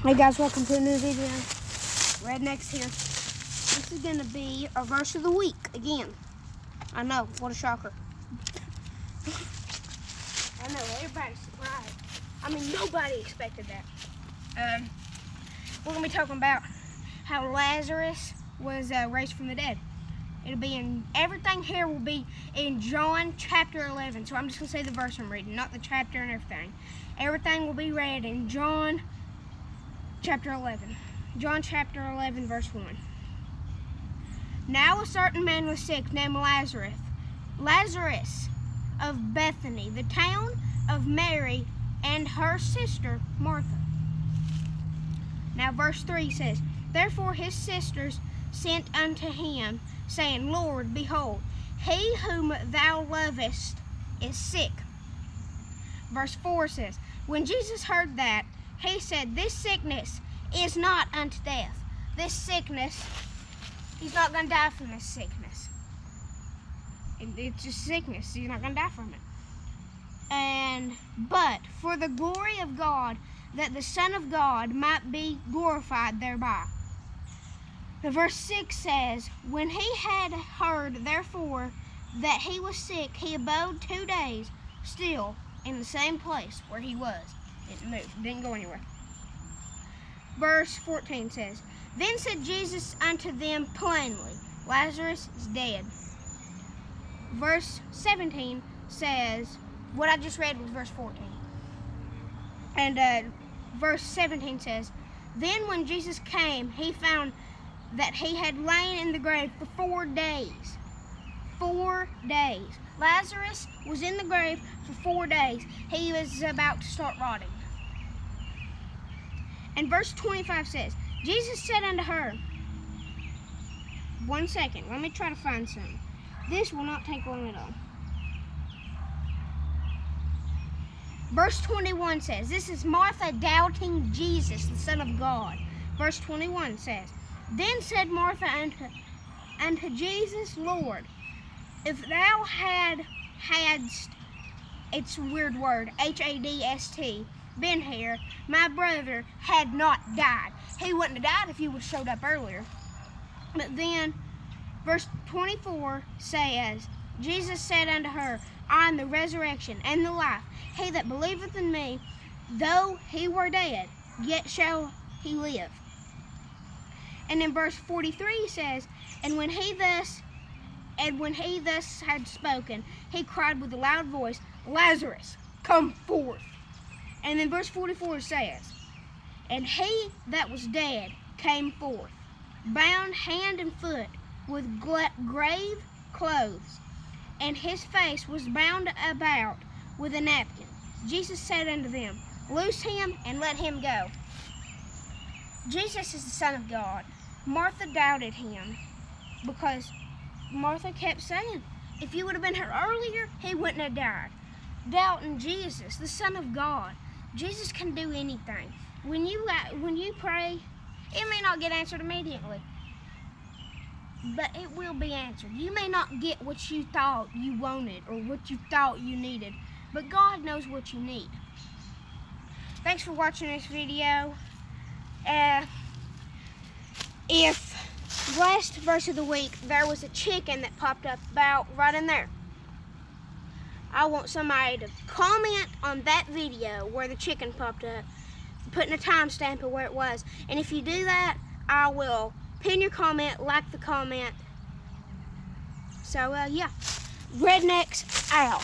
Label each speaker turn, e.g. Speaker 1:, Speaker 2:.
Speaker 1: Hey guys, welcome to a new video. Redneck's here. This is going to be our verse of the week again. I know, what a shocker. I know, everybody's surprised. I mean, nobody expected that. We're going to be talking about how Lazarus was raised from the dead. It'll be in, everything here will be in John chapter 11. So I'm just going to say the verse I'm reading, not the chapter and everything. Everything will be read in John chapter 11. John chapter 11, verse 1. Now a certain man was sick, named Lazarus of Bethany, the town of Mary and her sister Martha. Now verse 3 says, Therefore his sisters sent unto him, saying, Lord, behold, he whom thou lovest is sick. Verse 4 says, When Jesus heard that, he said, This sickness is not unto death. This sickness, he's not going to die from this sickness. It's just sickness. He's not going to die from it. But for the glory of God, that the Son of God might be glorified thereby. The verse 6 says, When he had heard, therefore, that he was sick, he abode 2 days still in the same place where he was. Didn't move, didn't go anywhere. Verse 14 says, Then said Jesus unto them plainly, Lazarus is dead. Verse 17 says, what I just read was verse 14. And verse 17 says, Then when Jesus came, he found that he had lain in the grave for 4 days. 4 days. Lazarus was in the grave for 4 days. He was about to start rotting. And verse 25 says, Jesus said unto her, 1 second, let me try to find some. This will not take long at all. Verse 21 says, this is Martha doubting Jesus, the Son of God. Verse 21 says, Then said Martha unto Jesus, Lord, if thou hadst, it's a weird word, H-A-D-S-T, been here, my brother had not died. He wouldn't have died if you would have showed up earlier. But then, verse 24 says, Jesus said unto her, I am the resurrection and the life. He that believeth in me, though he were dead, yet shall he live. And in verse 43 says, And when he thus had spoken, he cried with a loud voice, Lazarus, come forth. And then verse 44 says, And he that was dead came forth, bound hand and foot with grave clothes, and his face was bound about with a napkin. Jesus said unto them, Loose him and let him go. Jesus is the Son of God. Martha doubted him because Martha kept saying, if you would have been here earlier, he wouldn't have died. Doubting Jesus, the Son of God. Jesus can do anything. When you pray, it may not get answered immediately, but it will be answered. You may not get what you thought you wanted or what you thought you needed, but God knows what you need. Thanks for watching this video. If last verse of the week, there was a chicken that popped up about right in there. I want somebody to comment on that video where the chicken popped up, putting a timestamp of where it was. And if you do that, I will pin your comment, like the comment. So, yeah. Rednecks out.